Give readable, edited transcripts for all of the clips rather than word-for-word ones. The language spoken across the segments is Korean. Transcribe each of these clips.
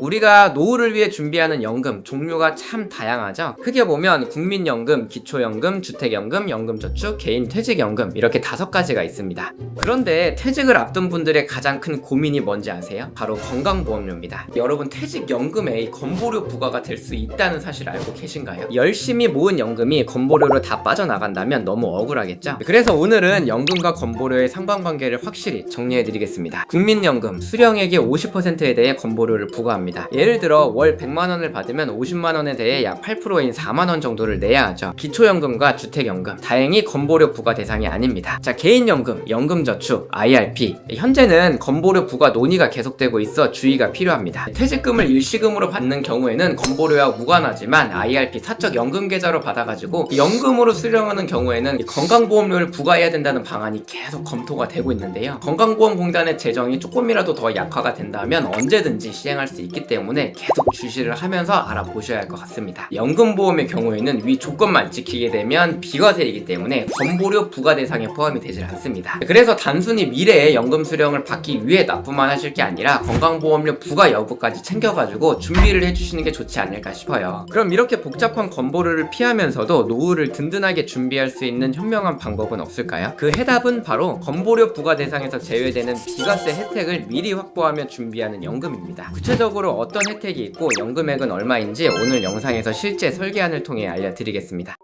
우리가 노후를 위해 준비하는 연금 종류가 참 다양하죠. 크게 보면 국민연금, 기초연금, 주택연금, 연금저축, 개인퇴직연금 이렇게 5가지가 있습니다. 그런데 퇴직을 앞둔 분들의 가장 큰 고민이 뭔지 아세요? 바로 건강보험료입니다. 여러분 퇴직연금에 이 건보료 부과가 될 수 있다는 사실 알고 계신가요? 열심히 모은 연금이 건보료로 다 빠져나간다면 너무 억울하겠죠? 그래서 오늘은 연금과 건보료의 상관관계를 확실히 정리해드리겠습니다. 국민연금 수령액의 50%에 대해 건보료를 부과합니다. 예를 들어 월 100만원을 받으면 50만원에 대해 약 8%인 4만원 정도를 내야 하죠. 기초연금과 주택연금 다행히 건보료 부과 대상이 아닙니다. 자, 개인연금, 연금저축, IRP 현재는 건보료 부과 논의가 계속되고 있어 주의가 필요합니다. 퇴직금을 일시금으로 받는 경우에는 건보료와 무관하지만 IRP 사적 연금계좌로 받아가지고 연금으로 수령하는 경우에는 건강보험료를 부과해야 된다는 방안이 계속 검토가 되고 있는데요. 건강보험공단의 재정이 조금이라도 더 약화가 된다면 언제든지 시행할 수 있기 때문에 계속 주시를 하면서 알아보셔야 할 것 같습니다. 연금보험의 경우에는 위 조건만 지키게 되면 비과세이기 때문에 건보료 부과 대상에 포함이 되질 않습니다. 그래서 단순히 미래에 연금 수령을 받기 위해 납부만 하실 게 아니라 건강보험료 부과 여부까지 챙겨가지고 준비를 해주시는 게 좋지 않을까 싶어요. 그럼 이렇게 복잡한 건보료를 피하면서도 노후를 든든하게 준비할 수 있는 현명한 방법은 없을까요? 그 해답은 바로 건보료 부과 대상에서 제외되는 비과세 혜택을 미리 확보하며 준비하는 연금입니다. 구체적으로 어떤 혜택이 있고 연금액은 얼마인지 오늘 영상에서 실제 설계안을 통해 알려드리겠습니다.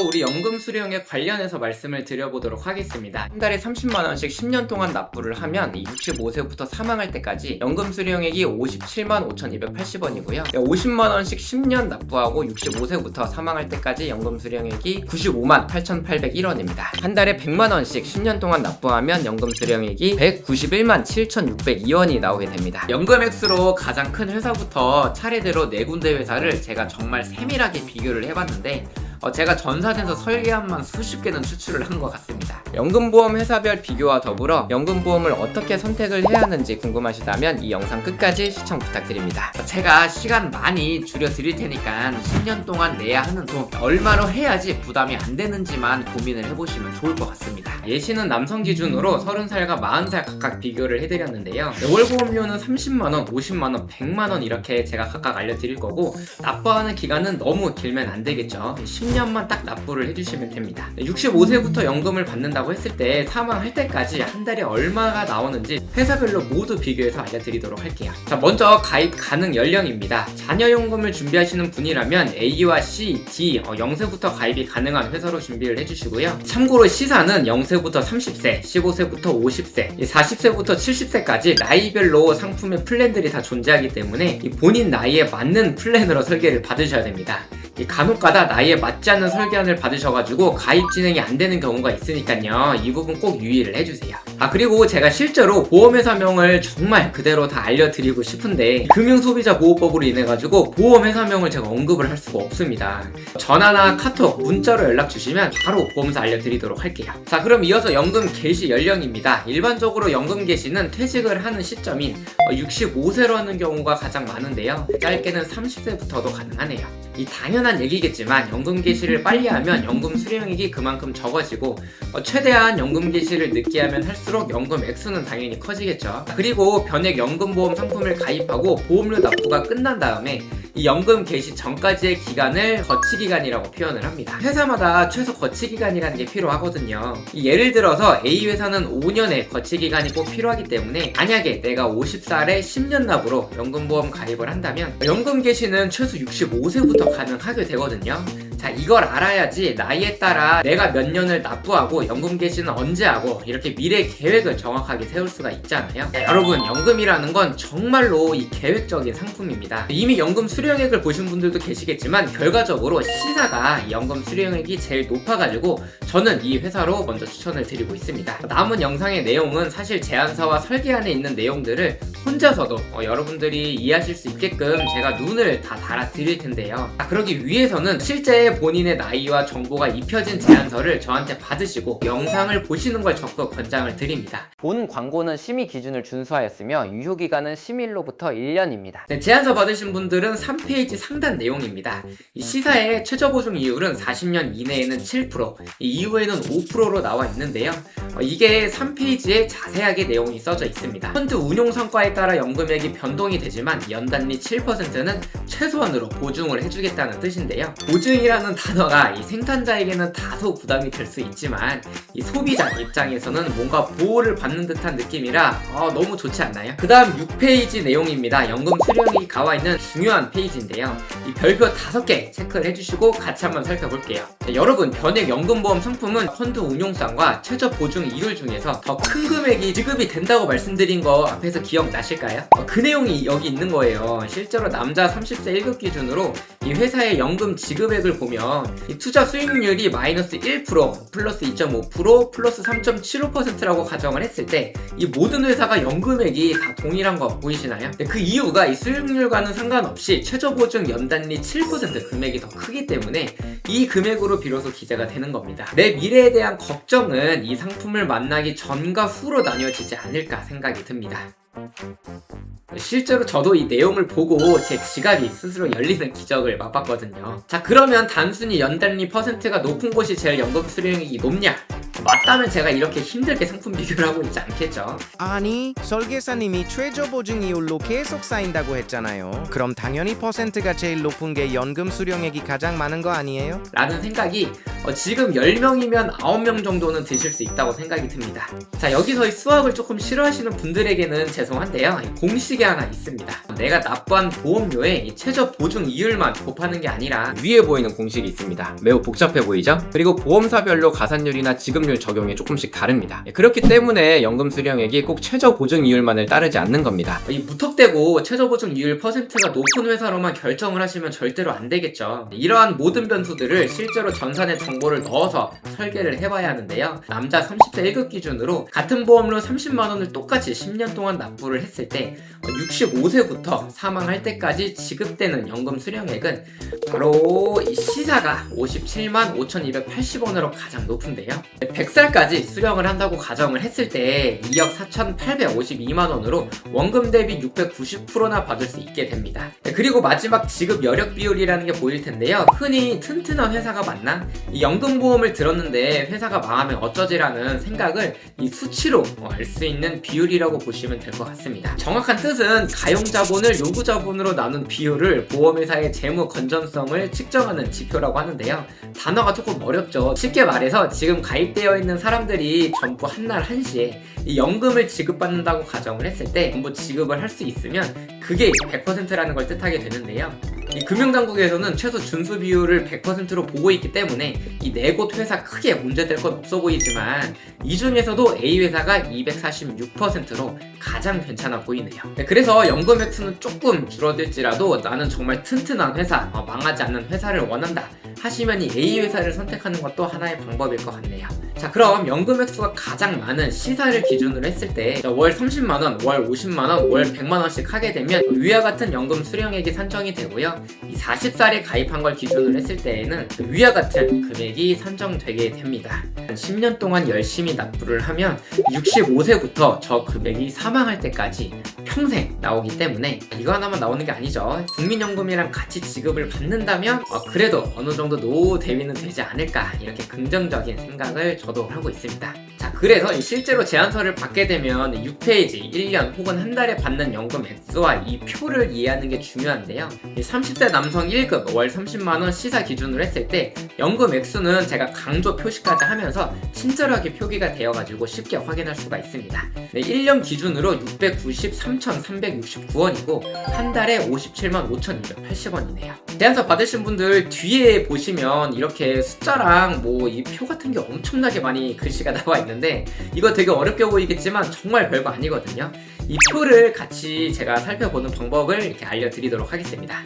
우리 연금 수령에 관련해서 말씀을 드려보도록 하겠습니다. 한 달에 30만원씩 10년 동안 납부를 하면 65세부터 사망할 때까지 연금 수령액이 57만 5,280원이고요 50만원씩 10년 납부하고 65세부터 사망할 때까지 연금 수령액이 95만 8,801원입니다 한 달에 100만원씩 10년 동안 납부하면 연금 수령액이 191만 7,602원이 나오게 됩니다. 연금 액수로 가장 큰 회사부터 차례대로 4군데 회사를 제가 정말 세밀하게 비교를 해봤는데 제가 전산에서 설계안만 수십 개는 추출을 한 것 같습니다. 연금보험 회사별 비교와 더불어 연금보험을 어떻게 선택을 해야 하는지 궁금하시다면 이 영상 끝까지 시청 부탁드립니다. 제가 시간 많이 줄여드릴 테니까 10년 동안 내야 하는 돈 얼마로 해야지 부담이 안 되는지만 고민을 해보시면 좋을 것 같습니다. 예시는 남성 기준으로 30살과 40살 각각 비교를 해드렸는데요. 월보험료는 30만원, 50만원, 100만원 이렇게 제가 각각 알려드릴 거고 납부하는 기간은 너무 길면 안 되겠죠. 10년만 딱 납부를 해주시면 됩니다. 65세부터 연금을 받는다고 했을 때 사망할 때까지 한 달에 얼마가 나오는지 회사별로 모두 비교해서 알려드리도록 할게요. 자, 먼저 가입 가능 연령입니다. 자녀연금을 준비하시는 분이라면 A와 C, D 0세부터 가입이 가능한 회사로 준비를 해주시고요. 참고로 시사는 0세부터 30세, 15세부터 50세, 40세부터 70세까지 나이별로 상품의 플랜들이 다 존재하기 때문에 본인 나이에 맞는 플랜으로 설계를 받으셔야 됩니다. 간혹가다 나이에 맞지 않는 설계안을 받으셔가지고 가입 진행이 안 되는 경우가 있으니까요. 이 부분 꼭 유의를 해주세요. 그리고 제가 실제로 보험회사명을 정말 그대로 다 알려드리고 싶은데 금융소비자보호법으로 인해가지고 보험회사명을 제가 언급을 할 수가 없습니다. 전화나 카톡, 문자로 연락 주시면 바로 보험사 알려드리도록 할게요. 자, 그럼 이어서 연금 개시 연령입니다. 일반적으로 연금 개시는 퇴직을 하는 시점인 65세로 하는 경우가 가장 많은데요. 짧게는 30세부터도 가능하네요. 이 당연한 얘기겠지만 연금 개시를 빨리 하면 연금 수령액이 그만큼 적어지고 최대한 연금 개시를 늦게 하면 할수록 연금 액수는 당연히 커지겠죠. 그리고 변액 연금보험 상품을 가입하고 보험료 납부가 끝난 다음에 이 연금 개시 전까지의 기간을 거치기간이라고 표현을 합니다. 회사마다 최소 거치기간이라는 게 필요하거든요. 예를 들어서 A 회사는 5년의 거치기간이 꼭 필요하기 때문에 만약에 내가 50살에 10년 납으로 연금보험 가입을 한다면 연금 개시는 최소 65세부터 가능하게 되거든요. 자, 이걸 알아야지 나이에 따라 내가 몇 년을 납부하고 연금 개시는 언제 하고 이렇게 미래 계획을 정확하게 세울 수가 있잖아요. 여러분, 연금이라는 건 정말로 이 계획적인 상품입니다. 이미 연금 수령액을 보신 분들도 계시겠지만 결과적으로 시사가 연금 수령액이 제일 높아가지고 저는 이 회사로 먼저 추천을 드리고 있습니다. 남은 영상의 내용은 사실 제안서와 설계안에 있는 내용들을 혼자서도 여러분들이 이해하실 수 있게끔 제가 눈을 다 달아 드릴 텐데요. 그러기 위해서는 실제 본인의 나이와 정보가 입혀진 제안서를 저한테 받으시고 영상을 보시는 걸 적극 권장을 드립니다. 본 광고는 심의 기준을 준수하였으며 유효기간은 심의일로부터 1년입니다. 네, 제안서 받으신 분들은 3페이지 상단 내용입니다. 이 시사의 최저 보증 이율은 40년 이내에는 7%, 이후에는 5%로 나와 있는데요. 이게 3페이지에 자세하게 내용이 써져 있습니다. 펀드 운용 성과에 따라 연금액이 변동이 되지만 연단리 7%는 최소한으로 보증을 해주겠다는 뜻인데요. 보증이라는 단어가 이 생산자에게는 다소 부담이 될 수 있지만 이 소비자 입장에서는 뭔가 보호를 받는 듯한 느낌이라 너무 좋지 않나요? 그 다음 6페이지 내용입니다. 연금 수령액이 가와 있는 중요한 페이지인데요. 이 별표 5개 체크를 해주시고 같이 한번 살펴볼게요. 여러분, 변액 연금보험 상품은 펀드 운용상과 최저 보증 이율 중에서 더 큰 금액이 지급이 된다고 말씀드린 거 앞에서 기억나실까요? 그 내용이 여기 있는 거예요. 실제로 남자 30세 1급 기준으로 이 회사의 연금 지급액을 보면 이 투자 수익률이 마이너스 1%, 플러스 2.5%, 플러스 3.75%라고 가정을 했을 때 이 모든 회사가 연금액이 다 동일한 거 보이시나요? 그 이유가 이 수익률과는 상관없이 최저 보증 연단리 7% 금액이 더 크기 때문에 이 금액으로 비로소 기재가 되는 겁니다. 내 미래에 대한 걱정은 이 상품을 만나기 전과 후로 나뉘어지지 않을까 생각이 듭니다. 실제로 저도 이 내용을 보고 제 지갑이 스스로 열리는 기적을 맛봤거든요. 자, 그러면 단순히 연단리 퍼센트가 높은 곳이 제일 연금 수령액이 높냐? 맞다면 제가 이렇게 힘들게 상품 비교를 하고 있지 않겠죠. 아니, 설계사님이 최저 보증 이율로 계속 쌓인다고 했잖아요. 그럼 당연히 퍼센트가 제일 높은 게 연금 수령액이 가장 많은 거 아니에요? 라는 생각이 지금 10명이면 9명 정도는 드실 수 있다고 생각이 듭니다. 자, 여기서 이 수학을 조금 싫어하시는 분들에게는 죄송한데요, 공식이 하나 있습니다. 내가 납부한 보험료에 이 최저 보증 이율만 곱하는 게 아니라 위에 보이는 공식이 있습니다. 매우 복잡해 보이죠? 그리고 보험사별로 가산율이나 지급률 적용이 조금씩 다릅니다. 그렇기 때문에 연금 수령액이 꼭 최저 보증 이율만을 따르지 않는 겁니다. 이 무턱대고 최저 보증 이율 퍼센트가 높은 회사로만 결정을 하시면 절대로 안 되겠죠. 이러한 모든 변수들을 실제로 전산에 정보를 넣어서 설계를 해봐야 하는데요. 남자 30세 1급 기준으로 같은 보험료 30만원을 똑같이 10년 동안 납부를 했을 때 65세부터 사망할 때까지 지급되는 연금 수령액은 바로 이 시사가 57만 5,280원으로 가장 높은데요. 100살까지 수령을 한다고 가정을 했을 때 2억 4,852만원으로 원금 대비 690%나 받을 수 있게 됩니다. 그리고 마지막 지급 여력 비율이라는 게 보일 텐데요. 흔히 튼튼한 회사가 맞나? 이 연금보험을 들었는데 회사가 망하면 어쩌지라는 생각을 이 수치로 알 수 있는 비율이라고 보시면 될 것 같습니다. 정확한 뜻은 가용자본을 요구자본으로 나눈 비율을 보험회사의 재무 건전성을 측정하는 지표라고 하는데요. 단어가 조금 어렵죠. 쉽게 말해서 지금 가입되어 있는 사람들이 전부 한날 한시에 이 연금을 지급받는다고 가정을 했을 때 전부 지급을 할 수 있으면 그게 100%라는 걸 뜻하게 되는데요. 이 금융당국에서는 최소 준수 비율을 100%로 보고 있기 때문에 이 네 곳 회사 크게 문제될 건 없어 보이지만 이 중에서도 A 회사가 246%로 가장 괜찮아 보이네요. 그래서 연금 획수는 조금 줄어들지라도 나는 정말 튼튼한 회사, 망하지 않는 회사를 원한다 하시면 이 A 회사를 선택하는 것도 하나의 방법일 것 같네요. 자, 그럼 연금 획수가 가장 많은 시사를 기준으로 했을 때 월 30만원, 월 50만원, 월 100만원씩 하게 되면 위와 같은 연금 수령액이 산정이 되고요. 이 40살에 가입한 걸 기준으로 했을 때에는 위와 같은 금액이 산정되게 됩니다. 10년 동안 열심히 납부를 하면 65세부터 저 금액이 사망할 때까지 평생 나오기 때문에 이거 하나만 나오는 게 아니죠. 국민연금이랑 같이 지급을 받는다면 그래도 어느 정도 노후 대비는 되지 않을까, 이렇게 긍정적인 생각을 저도 하고 있습니다. 자, 그래서 실제로 제안서를 받게 되면 6페이지 1년 혹은 한 달에 받는 연금 액수와 이 표를 이해하는 게 중요한데요. 30세 남성 1급 월 30만원 시사 기준으로 했을 때 연금 액수는 제가 강조 표시까지 하면서 친절하게 표기가 되어가지고 쉽게 확인할 수가 있습니다. 1년 기준으로 693,369원이고 한 달에 57만 5,280원이네요. 제안서 받으신 분들 뒤에 보시면 이렇게 숫자랑 뭐 이 표 같은 게 엄청나게 많이 글씨가 나와 있는데 이거 되게 어렵게 보이겠지만 정말 별거 아니거든요. 이 표를 같이 제가 살펴보는 방법을 이렇게 알려드리도록 하겠습니다.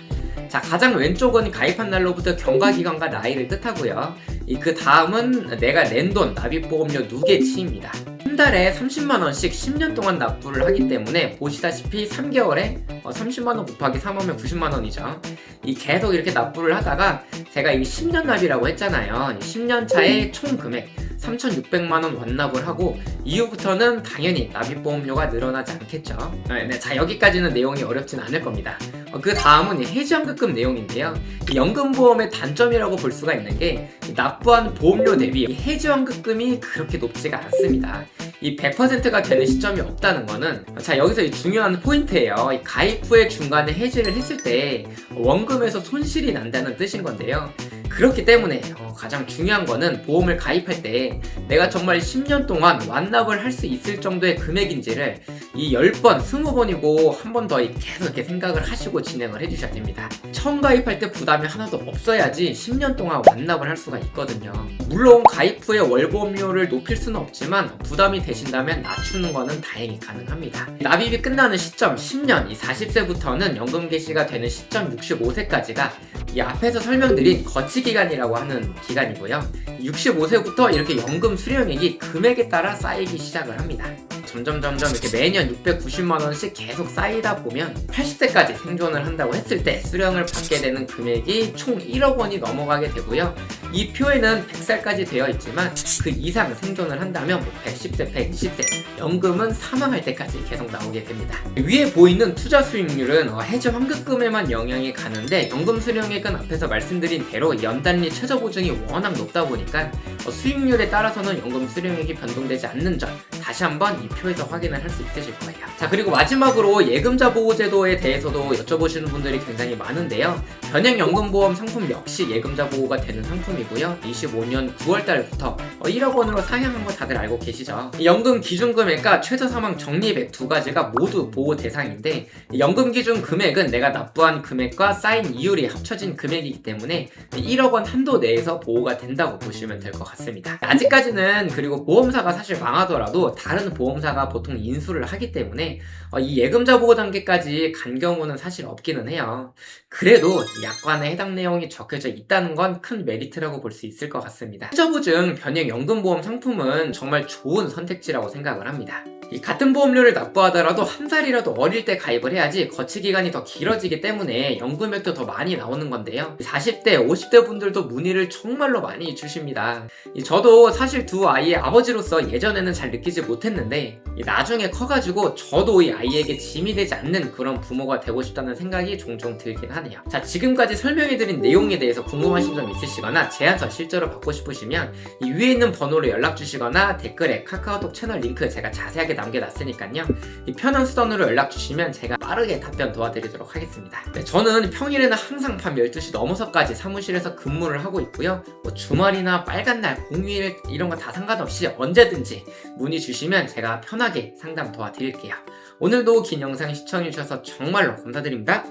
자, 가장 왼쪽은 가입한 날로부터 경과기간과 나이를 뜻하고요. 그 다음은 내가 낸 돈, 납입보험료 누계치입니다. 한 달에 30만원씩 10년 동안 납부를 하기 때문에 보시다시피 3개월에 30만원 곱하기 3하면 90만원이죠. 이 계속 이렇게 납부를 하다가 제가 이 10년 납이라고 했잖아요. 10년 차에 총 금액 3,600만원 완납을 하고 이후부터는 당연히 납입보험료가 늘어나지 않겠죠. 네, 자, 여기까지는 내용이 어렵진 않을 겁니다. 그 다음은 해지연금급 내용인데요. 이 연금보험의 단점이라고 볼 수가 있는 게 납부한 보험료 대비 해지연금금이 그렇게 높지가 않습니다. 이 100%가 되는 시점이 없다는 거는, 자, 여기서 이 중요한 포인트예요. 이 가입 후에 중간에 해지를 했을 때 원금에서 손실이 난다는 뜻인 건데요. 그렇기 때문에 가장 중요한 거는 보험을 가입할 때 내가 정말 10년 동안 완납을 할 수 있을 정도의 금액인지를 이 10번, 20번이고 한 번 더 계속 이렇게 생각을 하시고 진행을 해주셔야 됩니다. 처음 가입할 때 부담이 하나도 없어야지 10년 동안 완납을 할 수가 있거든요. 물론 가입 후에 월보험료를 높일 수는 없지만 부담이 되신다면 낮추는 거는 다행히 가능합니다. 납입이 끝나는 시점 10년, 이 40세부터는 연금 개시가 되는 시점 65세까지가 이 앞에서 설명드린 거치기간이라고 하는 기간이고요. 65세부터 이렇게 연금 수령액이 금액에 따라 쌓이기 시작을 합니다. 점점 이렇게 매년 690만원씩 계속 쌓이다 보면 80세까지 생존을 한다고 했을 때 수령을 받게 되는 금액이 총 1억 원이 넘어가게 되고요. 이 표에는 100살까지 되어 있지만 그 이상 생존을 한다면 110세, 120세, 연금은 사망할 때까지 계속 나오게 됩니다. 위에 보이는 투자 수익률은 해지 환급금에만 영향이 가는데 연금 수령액은 앞에서 말씀드린 대로 연단리 최저 보증이 워낙 높다 보니까 수익률에 따라서는 연금 수령액이 변동되지 않는 점 다시 한번 이 표에서 확인을 할 수 있으실 거예요. 자, 그리고 마지막으로 예금자 보호제도에 대해서도 여쭤보시는 분들이 굉장히 많은데요. 변액연금보험 상품 역시 예금자 보호가 되는 상품이고요. 25년 9월달부터 1억 원으로 상향한 거 다들 알고 계시죠? 연금 기준 금액과 최저 사망 적립액 두 가지가 모두 보호 대상인데 연금 기준 금액은 내가 납부한 금액과 쌓인 이율이 합쳐진 금액이기 때문에 1억 원 한도 내에서 보호가 된다고 보시면 될 것 같습니다. 아직까지는 그리고 보험사가 사실 망하더라도 다른 보험사가 보통 인수를 하기 때문에 이 예금자 보호 단계까지 간 경우는 사실 없기는 해요. 그래도 약관에 해당 내용이 적혀져 있다는 건 큰 메리트라고 볼 수 있을 것 같습니다. 최저보증 변액연금보험 상품은 정말 좋은 선택지라고 생각을 합니다. 이 같은 보험료를 납부하더라도 한 살이라도 어릴 때 가입을 해야지 거치기간이 더 길어지기 때문에 연금액도 더 많이 나오는 건데요. 40대, 50대 분들도 문의를 정말로 많이 주십니다. 저도 사실 두 아이의 아버지로서 예전에는 잘 느끼지 못했는데 나중에 커가지고 저도 이 아이에게 짐이 되지 않는 그런 부모가 되고 싶다는 생각이 종종 들긴 하네요. 자, 지금까지 설명해드린 내용에 대해서 궁금하신 점 있으시거나 제안서 실제로 받고 싶으시면 이 위에 있는 번호로 연락 주시거나 댓글에 카카오톡 채널 링크 제가 자세하게 남겨놨으니까요. 이 편한 수단으로 연락 주시면 제가 빠르게 답변 도와드리도록 하겠습니다. 네, 저는 평일에는 항상 밤 12시 넘어서까지 사무실에서 근무를 하고 있고요. 주말이나 빨간 날, 공휴일 이런 거 다 상관없이 언제든지 문의 주시면 제가 편하게 상담 도와드릴게요. 오늘도 긴 영상 시청해주셔서 정말로 감사드립니다.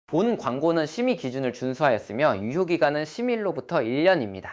본 광고는 심의 기준을 준수하였으며 유효기간은 심의일로부터 1년입니다.